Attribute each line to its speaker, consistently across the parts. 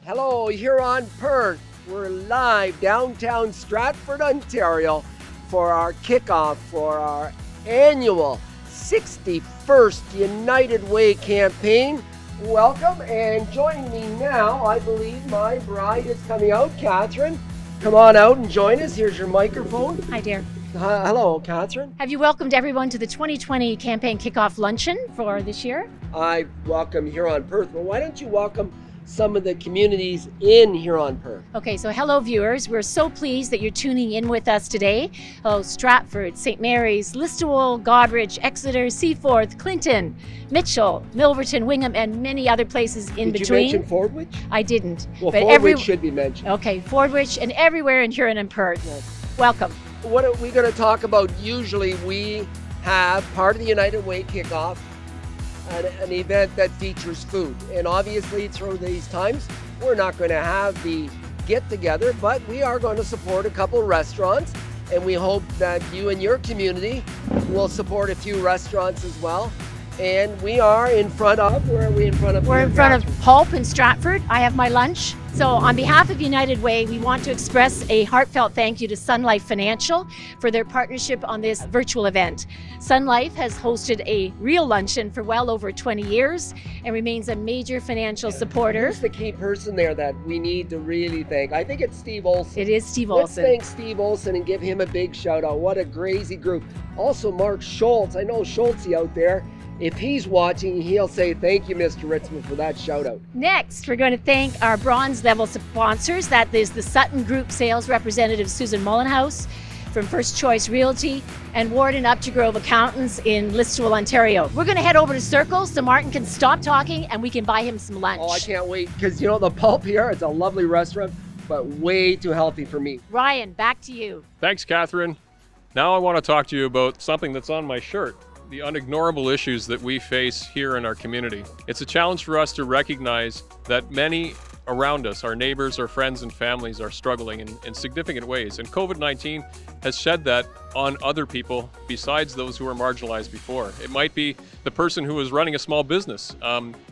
Speaker 1: Hello, Huron Perth. We're live downtown Stratford, Ontario for our kickoff for our annual 61st United Way campaign. Welcome, and joining me now, I believe my bride is coming out, Catherine. Come on out and join us. Here's your microphone.
Speaker 2: Hi, dear.
Speaker 1: Hello, Catherine.
Speaker 2: Have you welcomed everyone to the 2020 campaign kickoff luncheon for this year?
Speaker 1: I welcome Huron Perth. Well, why don't you welcome some of the communities in Huron Perth?
Speaker 2: Okay, so hello viewers. We're so pleased that you're tuning in with us today. Hello Stratford, St. Mary's, Listowel, Goderich, Exeter, Seaforth, Clinton, Mitchell, Milverton, Wingham, and many other places in between.
Speaker 1: Did you mention Fordwich?
Speaker 2: I didn't.
Speaker 1: Well, Fordwich should be mentioned.
Speaker 2: Okay, Fordwich and everywhere in Huron and Perth.
Speaker 1: Yes.
Speaker 2: Welcome.
Speaker 1: What are we going to talk about? Usually we have part of the United Way kickoff, an event that features food. And obviously through these times, we're not going to have the get together, but we are going to support a couple restaurants, and we hope that you and your community will support a few restaurants as well. And we are in front of, where are we in front of?
Speaker 2: We're in front of Pulp in Stratford. I have my lunch. So on behalf of United Way, we want to express a heartfelt thank you to Sun Life Financial for their partnership on this virtual event. Sun Life has hosted a real luncheon for well over 20 years and remains a major financial supporter.
Speaker 1: Who's the key person there that we need to really thank? I think it's Steve Olson.
Speaker 2: It is Steve
Speaker 1: Let's
Speaker 2: Olson.
Speaker 1: thank Steve Olson and give him a big shout out. What a crazy group. Also Mark Schultz. I know Schultzy out there. If he's watching, he'll say thank you, Mr. Ritzman, for that shout out.
Speaker 2: Next, we're going to thank our bronze level sponsors. That is the Sutton Group sales representative Susan Mullenhouse from First Choice Realty and Warden Updegrove Accountants in Listowel, Ontario. We're going to head over to Circle so Martin can stop talking and we can buy him some lunch.
Speaker 1: Oh, I can't wait, because you know the Pulp here, it's a lovely restaurant, but way too healthy for me.
Speaker 2: Ryan, back to you.
Speaker 3: Thanks, Catherine. Now I want to talk to you about something that's on my shirt. The unignorable issues that we face here in our community. It's a challenge for us to recognize that many around us, our neighbors, our friends and families, are struggling in significant ways. And COVID-19 has shed that on other people besides those who were marginalized before. It might be the person who is running a small business.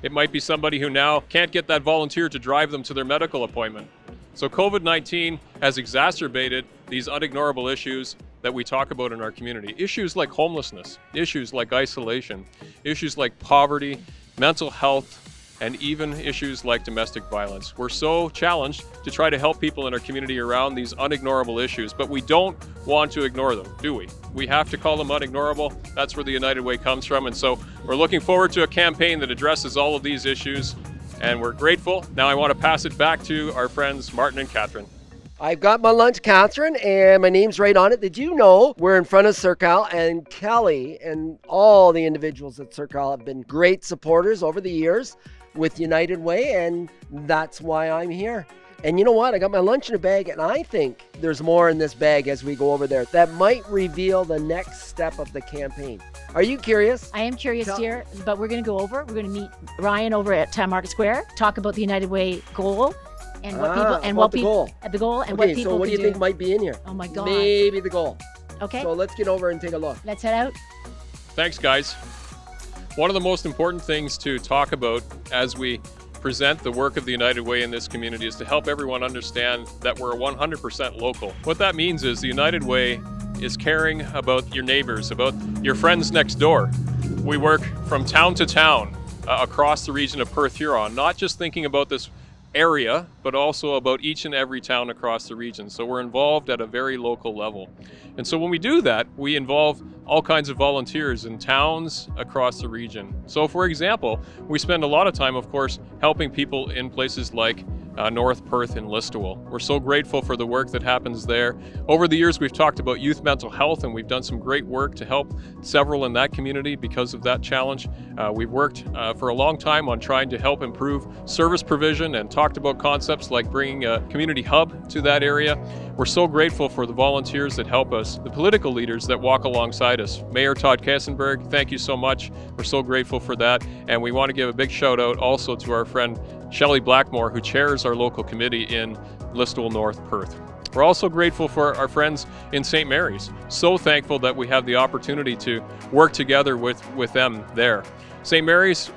Speaker 3: It might be somebody who now can't get that volunteer to drive them to their medical appointment. So COVID-19 has exacerbated these unignorable issues that we talk about in our community. Issues like homelessness, issues like isolation, issues like poverty, mental health, and even issues like domestic violence. We're so challenged to try to help people in our community around these unignorable issues, but we don't want to ignore them, do we? We have to call them unignorable. That's where the United Way comes from. And so we're looking forward to a campaign that addresses all of these issues, and we're grateful. Now I want to pass it back to our friends Martin and Catherine.
Speaker 1: I've got my lunch, Catherine, and my name's right on it. Did you know we're in front of Circle, and Kelly and all the individuals at Circle have been great supporters over the years with United Way, and that's why I'm here. And you know what? I got my lunch in a bag, and I think there's more in this bag as we go over there that might reveal the next step of the campaign. Are you curious?
Speaker 2: I am curious, dear, but we're going to go over. We're going to meet Ryan over at Market Square, talk about the United Way goal. And what people and what people at the goal and
Speaker 1: okay,
Speaker 2: what people
Speaker 1: so what do you think might be in here?
Speaker 2: Oh my God.
Speaker 1: Maybe the goal.
Speaker 2: Okay.
Speaker 1: So let's get over and take a look.
Speaker 2: Let's head out.
Speaker 3: Thanks, guys. One of the most important things to talk about as we present the work of the United Way in this community is to help everyone understand that we're 100% local. What that means is the United Way is caring about your neighbors, about your friends next door. We work from town to town across the region of Perth-Huron, not just thinking about this area, but also about each and every town across the region. So we're involved at a very local level. And so when we do that, we involve all kinds of volunteers in towns across the region. So for example, we spend a lot of time, of course, helping people in places like North Perth and Listowel. We're so grateful for the work that happens there. Over the years, we've talked about youth mental health, and we've done some great work to help several in that community because of that challenge. We've worked for a long time on trying to help improve service provision and talked about concepts like bringing a community hub to that area. We're so grateful for the volunteers that help us, the political leaders that walk alongside us. Mayor Todd Kessenberg, thank you so much. We're so grateful for that. And we want to give a big shout out also to our friend Shelley Blackmore, who chairs our local committee in Listowel North Perth. We're also grateful for our friends in St. Mary's. So thankful that we have the opportunity to work together with them there. St. Mary's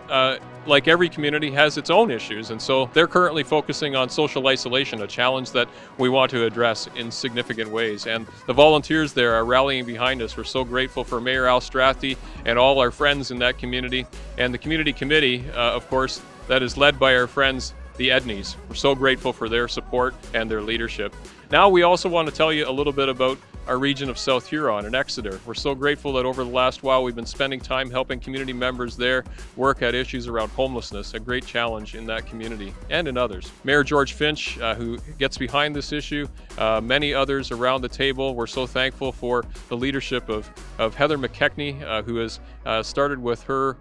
Speaker 3: like every community, has its own issues, and so they're currently focusing on social isolation, a challenge that we want to address in significant ways. And the volunteers there are rallying behind us. We're so grateful for Mayor Al Strathy and all our friends in that community, and the community committee, of course, that is led by our friends, the Edneys. We're so grateful for their support and their leadership. Now we also want to tell you a little bit about our region of South Huron and Exeter. We're so grateful that over the last while we've been spending time helping community members there work at issues around homelessness, a great challenge in that community and in others. Mayor George Finch, who gets behind this issue, many others around the table. We're so thankful for the leadership of Heather McKechnie, who has started with her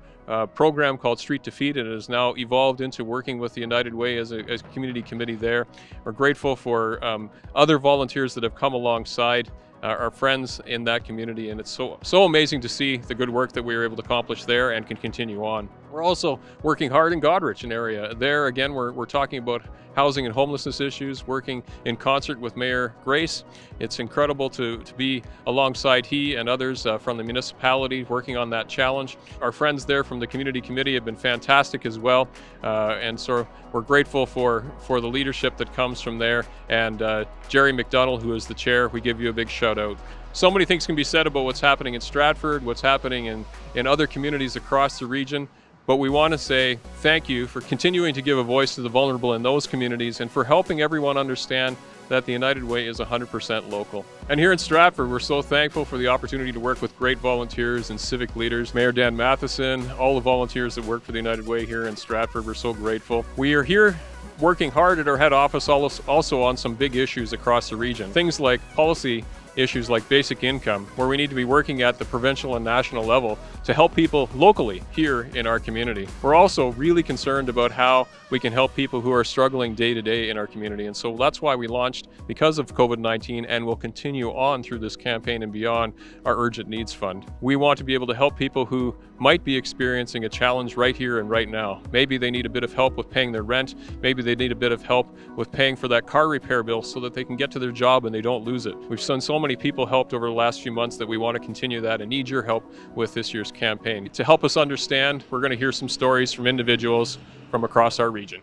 Speaker 3: program called Street to Feet, and it has now evolved into working with the United Way as a community committee there. We're grateful for other volunteers that have come alongside our friends in that community, and it's so amazing to see the good work that we were able to accomplish there and can continue on. We're also working hard in Goderich, an area. There again, we're talking about housing and homelessness issues, working in concert with Mayor Grace. It's incredible to be alongside he and others from the municipality working on that challenge. Our friends there from the community committee have been fantastic as well, and so we're grateful for the leadership that comes from there. And Jerry McDonald, who is the chair, we give you a big shout out. So many things can be said about what's happening in Stratford, what's happening in other communities across the region. But we want to say thank you for continuing to give a voice to the vulnerable in those communities and for helping everyone understand that the United Way is 100% local. And here in Stratford, we're so thankful for the opportunity to work with great volunteers and civic leaders. Mayor Dan Matheson, all the volunteers that work for the United Way here in Stratford, we're so grateful. We are here working hard at our head office also on some big issues across the region. Things like policy issues like basic income, where we need to be working at the provincial and national level to help people locally here in our community. We're also really concerned about how we can help people who are struggling day to day in our community, and so that's why we launched, because of COVID-19, and will continue on through this campaign and beyond, our Urgent Needs Fund. We want to be able to help people who might be experiencing a challenge right here and right now. Maybe they need a bit of help with paying their rent, maybe they need a bit of help with paying for that car repair bill so that they can get to their job and they don't lose it. We've seen so many people helped over the last few months that we want to continue that and need your help with this year's campaign. To help us understand, we're going to hear some stories from individuals from across our region.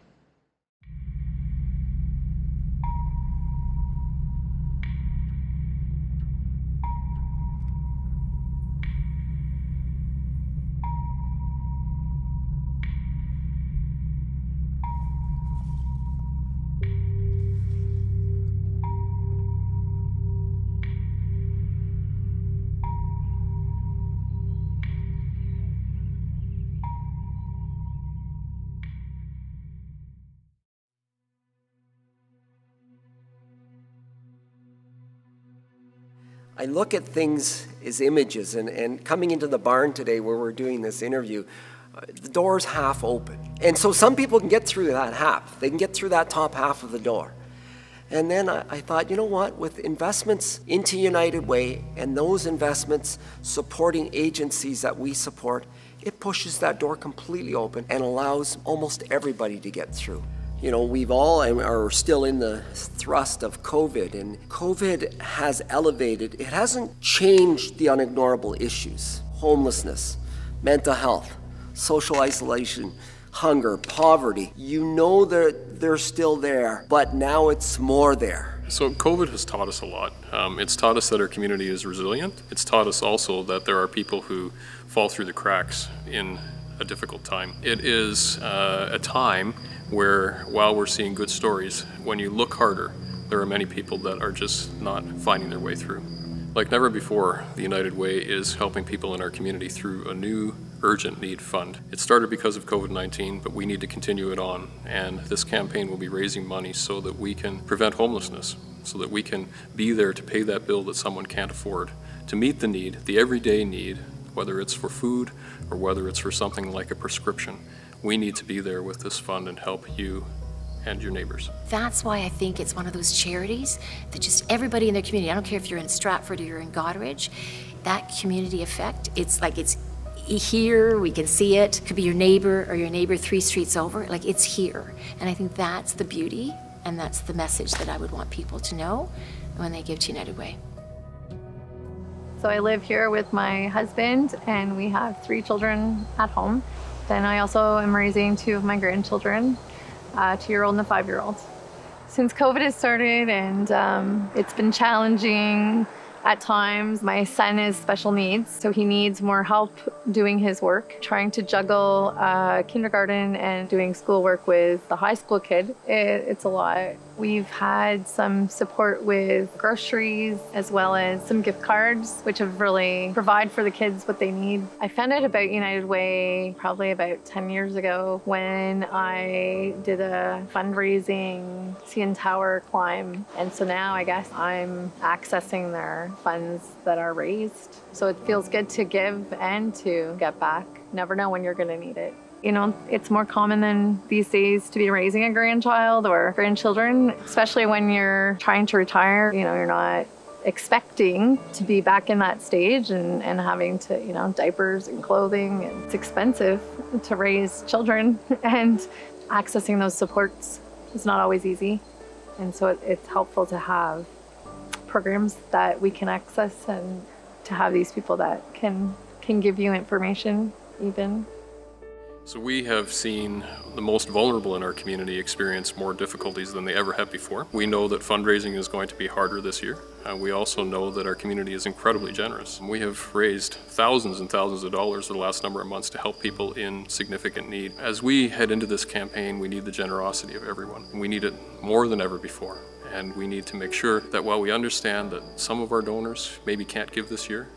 Speaker 1: I look at things as images, and coming into the barn today where we're doing this interview, the door's half open. And so some people can get through that half. They can get through that top half of the door. And then I thought, you know what, with investments into United Way and those investments supporting agencies that we support, it pushes that door completely open and allows almost everybody to get through. You know, we've all are still in the thrust of COVID, and COVID has elevated, it hasn't changed the unignorable issues. Homelessness, mental health, social isolation, hunger, poverty. You know they're still there, but now it's more there.
Speaker 3: So COVID has taught us a lot. It's taught us that our community is resilient. It's taught us also that there are people who fall through the cracks in a difficult time. It is a time where, while we're seeing good stories, when you look harder, there are many people that are just not finding their way through. Like never before, the United Way is helping people in our community through a new urgent need fund. It started because of COVID-19, but we need to continue it on, and this campaign will be raising money so that we can prevent homelessness, so that we can be there to pay that bill that someone can't afford, to meet the need, the everyday need, whether it's for food or whether it's for something like a prescription. We need to be there with this fund and help you and your neighbors.
Speaker 2: That's why I think it's one of those charities that just everybody in their community, I don't care if you're in Stratford or you're in Goderich, that community effect, it's like it's here, we can see it. Could be your neighbor or your neighbor 3 streets over, like it's here. And I think that's the beauty, and that's the message that I would want people to know when they give to United Way.
Speaker 4: So I live here with my husband, and we have 3 children at home. Then I also am raising 2 of my grandchildren, a 2-year-old and a 5-year-old. Since COVID has started and it's been challenging at times, my son is special needs, so he needs more help doing his work. Trying to juggle kindergarten and doing schoolwork with the high school kid, it's a lot. We've had some support with groceries as well as some gift cards, which have really provided for the kids what they need. I found out about United Way probably about 10 years ago when I did a fundraising CN Tower climb. And so now I guess I'm accessing their funds that are raised. So it feels good to give and to get back. Never know when you're going to need it. You know, it's more common than these days to be raising a grandchild or grandchildren, especially when you're trying to retire. You know, you're not expecting to be back in that stage and having to, you know, diapers and clothing. It's expensive to raise children, and accessing those supports is not always easy. And so it's helpful to have programs that we can access and to have these people that can give you information even.
Speaker 3: So we have seen the most vulnerable in our community experience more difficulties than they ever have before. We know that fundraising is going to be harder this year. We also know that our community is incredibly generous. We have raised thousands and thousands of dollars the last number of months to help people in significant need. As we head into this campaign, we need the generosity of everyone. We need it more than ever before. And we need to make sure that while we understand that some of our donors maybe can't give this year,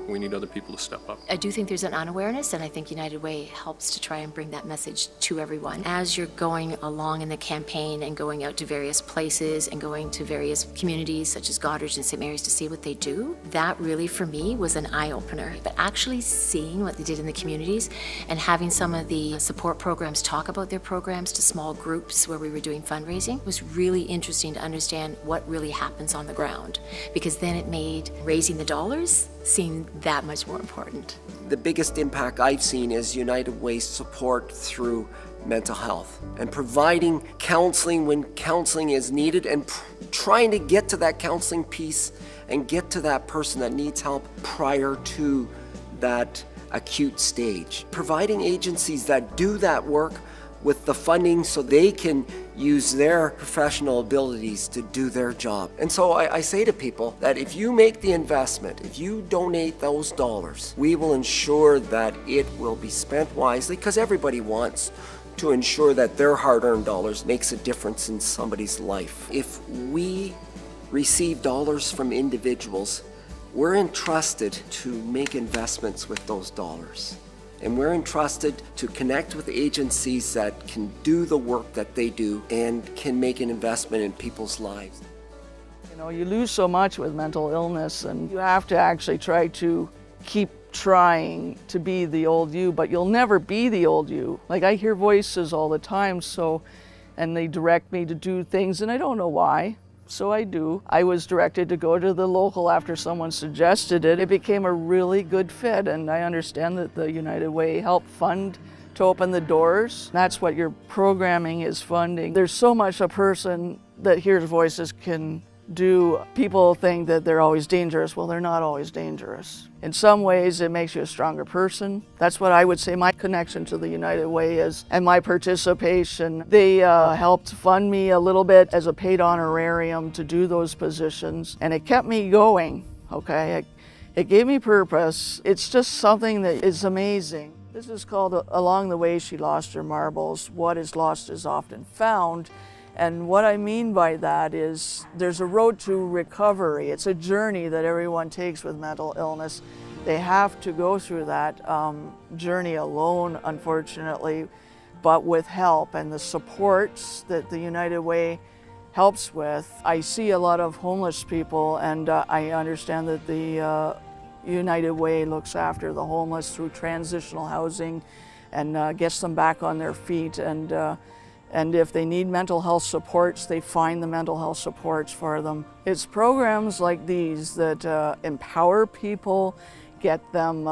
Speaker 3: we need other people to step up.
Speaker 5: I do think there's an unawareness, and I think United Way helps to try and bring that message to everyone. As you're going along in the campaign and going out to various places and going to various communities such as Goderich and St. Mary's to see what they do, that really for me was an eye-opener. But actually seeing what they did in the communities and having some of the support programs talk about their programs to small groups where we were doing fundraising was really interesting to understand what really happens on the ground, because then it made raising the dollars seem that much more important.
Speaker 1: The biggest impact I've seen is United Way's support through mental health and providing counseling when counseling is needed, and trying to get to that counseling piece and get to that person that needs help prior to that acute stage. Providing agencies that do that work with the funding so they can use their professional abilities to do their job. And so I say to people that if you make the investment, if you donate those dollars, we will ensure that it will be spent wisely, because everybody wants to ensure that their hard-earned dollars makes a difference in somebody's life. If we receive dollars from individuals, we're entrusted to make investments with those dollars. And we're entrusted to connect with agencies that can do the work that they do and can make an investment in people's lives.
Speaker 6: You know, you lose so much with mental illness, and you have to actually try to keep trying to be the old you, but you'll never be the old you. Like, I hear voices all the time, and they direct me to do things, and I don't know why. So I do. I was directed to go to the local after someone suggested it. It became a really good fit, and I understand that the United Way helped fund to open the doors. That's what your programming is funding. There's so much a person that hears voices can do. People think that they're always dangerous. Well, they're not always dangerous. In some ways, it makes you a stronger person. That's what I would say my connection to the United Way is, and my participation. They helped fund me a little bit as a paid honorarium to do those positions, and it kept me going, okay? It gave me purpose. It's just something that is amazing. This is called Along the Way She Lost Her Marbles. What is lost is often found. And what I mean by that is there's a road to recovery. It's a journey that everyone takes with mental illness. They have to go through that journey alone, unfortunately, but with help and the supports that the United Way helps with. I see a lot of homeless people, and I understand that the United Way looks after the homeless through transitional housing and gets them back on their feet. And if they need mental health supports, they find the mental health supports for them. It's programs like these that empower people, get them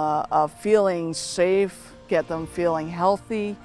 Speaker 6: feeling safe, get them feeling healthy,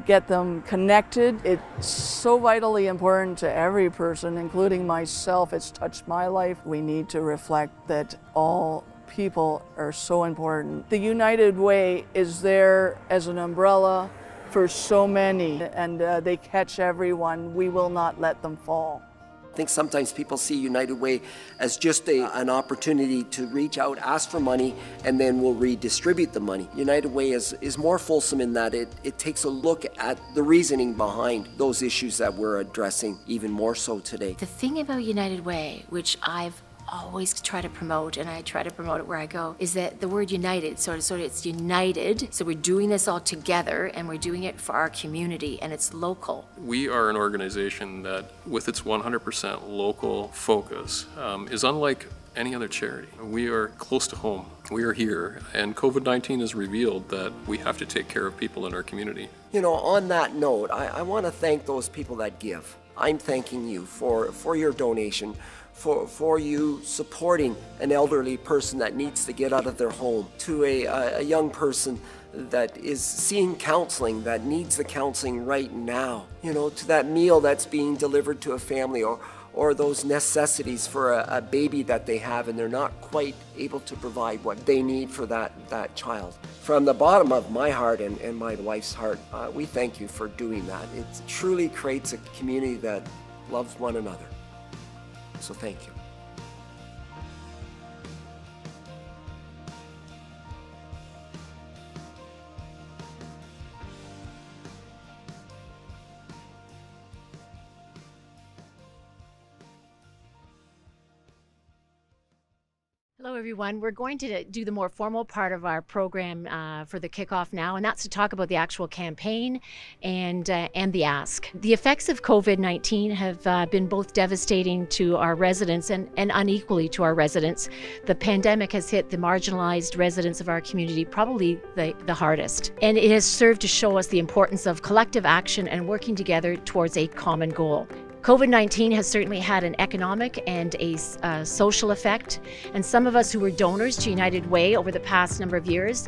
Speaker 6: get them connected. It's so vitally important to every person, including myself. It's touched my life. We need to reflect that all people are so important. The United Way is there as an umbrella for so many, and they catch everyone. We will not let them fall.
Speaker 1: I think sometimes people see United Way as just an opportunity to reach out, ask for money, and then we'll redistribute the money. United Way is more fulsome in that it takes a look at the reasoning behind those issues that we're addressing even more so today.
Speaker 5: The thing about United Way, which I've always try to promote, and I try to promote it where I go, is that the word united, so it's united, so we're doing this all together and we're doing it for our community and it's local.
Speaker 3: We are an organization that, with its 100% local focus, is unlike any other charity. We are close to home. We are here, and COVID-19 has revealed that we have to take care of people in our community.
Speaker 1: You know, on that note, I want to thank those people that give. I'm thanking you for your donation, for you supporting an elderly person that needs to get out of their home, to a young person that is seeking counseling, that needs the counseling right now, you know, to that meal that's being delivered to a family, or those necessities for a baby that they have and they're not quite able to provide what they need for that child. From the bottom of my heart and my wife's heart, we thank you for doing that. It truly creates a community that loves one another. So thank you.
Speaker 2: Hello everyone. We're going to do the more formal part of our program for the kickoff now, and that's to talk about the actual campaign and the ask. The effects of COVID-19 have been both devastating to our residents and unequally to our residents. The pandemic has hit the marginalized residents of our community probably the hardest, and it has served to show us the importance of collective action and working together towards a common goal. COVID-19 has certainly had an economic and a social effect, and some of us who were donors to United Way over the past number of years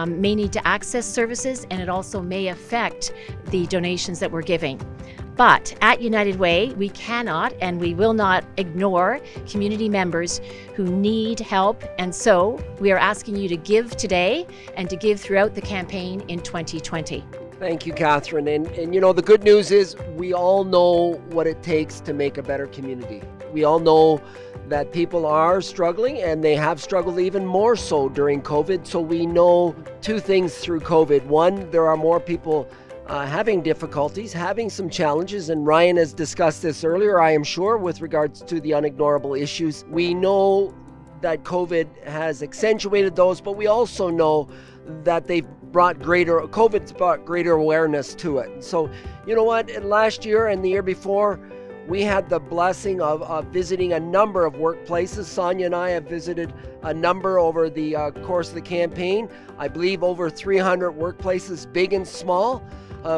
Speaker 2: may need to access services, and it also may affect the donations that we're giving. But at United Way, we cannot and we will not ignore community members who need help, and so we are asking you to give today and to give throughout the campaign in 2020.
Speaker 1: Thank you, Catherine. And you know, the good news is we all know what it takes to make a better community. We all know that people are struggling, and they have struggled even more so during COVID. So we know two things through COVID. One, there are more people having difficulties, having some challenges, and Ryan has discussed this earlier, I am sure, with regards to the unignorable issues. We know that COVID has accentuated those, but we also know that COVID's brought greater awareness to it. So, you know what, last year and the year before, we had the blessing of visiting a number of workplaces. Sonia and I have visited a number over the course of the campaign. I believe over 300 workplaces, big and small,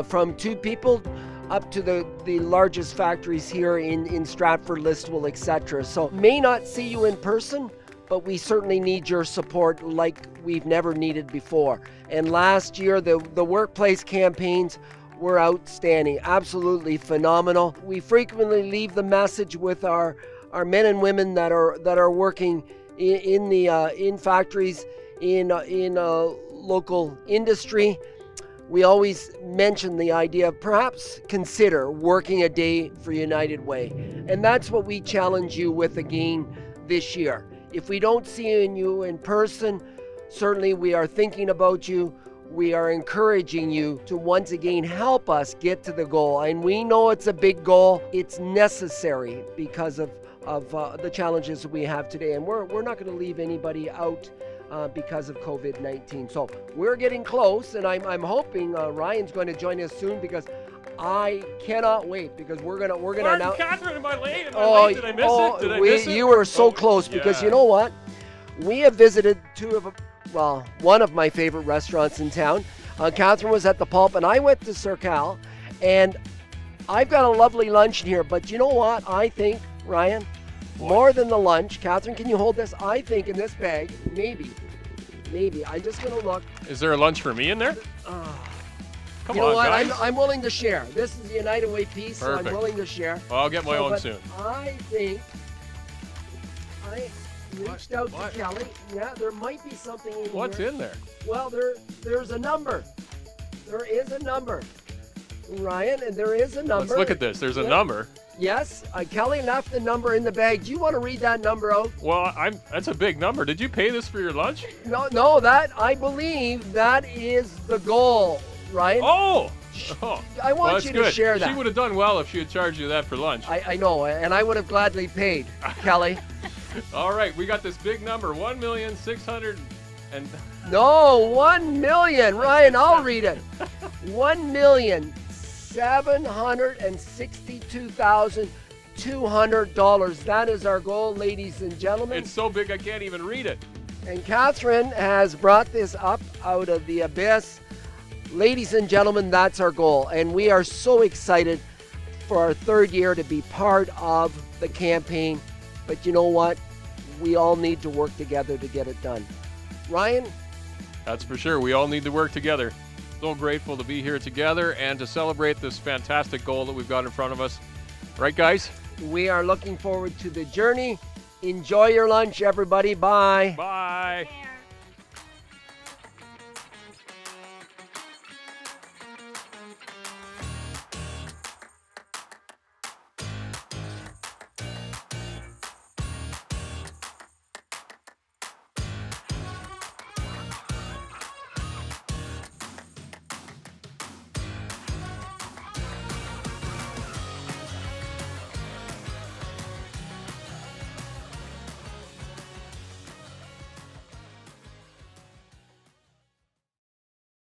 Speaker 1: from 2 people up to the largest factories here in Stratford, Listowel, etc. So, may not see you in person, but we certainly need your support like we've never needed before. And last year, the workplace campaigns were outstanding, absolutely phenomenal. We frequently leave the message with our men and women that are working in factories, in local industry. We always mention the idea of perhaps consider working a day for United Way. And that's what we challenge you with again this year. If we don't see you in person, certainly we are thinking about you. We are encouraging you to once again help us get to the goal. And we know it's a big goal. It's necessary because of the challenges that we have today. And we're not going to leave anybody out because of COVID-19. So we're getting close, and I'm hoping Ryan's going to join us soon, because I cannot wait, because we're gonna announce.
Speaker 3: Catherine, am I late? Did I miss it? Did I miss it?
Speaker 1: You were so close, because you know what? We have visited one of my favorite restaurants in town. Catherine was at the Pulp, and I went to Sir Cal, and I've got a lovely lunch in here. But you know what? I think, Ryan, more than the lunch. Catherine, can you hold this? I think in this bag, maybe. I'm just gonna look.
Speaker 3: Is there a lunch for me in there? Come
Speaker 1: you know
Speaker 3: on,
Speaker 1: what?
Speaker 3: guys.
Speaker 1: I'm willing to share. This is the United Way piece, so I'm willing to share.
Speaker 3: Well, I'll get my own soon.
Speaker 1: I think reached out to Kelly. Yeah, there might be something in here.
Speaker 3: What's in there?
Speaker 1: Well, there's a number. There is a number, Ryan, and there is a number.
Speaker 3: Let's look at this. There's a number.
Speaker 1: Yes, Kelly left the number in the bag. Do you want to read that number out?
Speaker 3: Well, that's a big number. Did you pay this for your lunch?
Speaker 1: No, that I believe that is the goal, Ryan.
Speaker 3: Oh!
Speaker 1: I want you to share that.
Speaker 3: She would have done well if she had charged you that for lunch.
Speaker 1: I know, and I would have gladly paid, Kelly.
Speaker 3: All right, we got this big number, 1,600,000 and...
Speaker 1: No, 1 million, Ryan, I'll read it. $1,762,200. That is our goal, ladies and gentlemen.
Speaker 3: It's so big I can't even read it.
Speaker 1: And Catherine has brought this up out of the abyss. Ladies and gentlemen, that's our goal. And we are so excited for our third year to be part of the campaign. But you know what? We all need to work together to get it done. Ryan?
Speaker 3: That's for sure. We all need to work together. So grateful to be here together and to celebrate this fantastic goal that we've got in front of us. Right, guys?
Speaker 1: We are looking forward to the journey. Enjoy your lunch, everybody. Bye.
Speaker 3: Bye.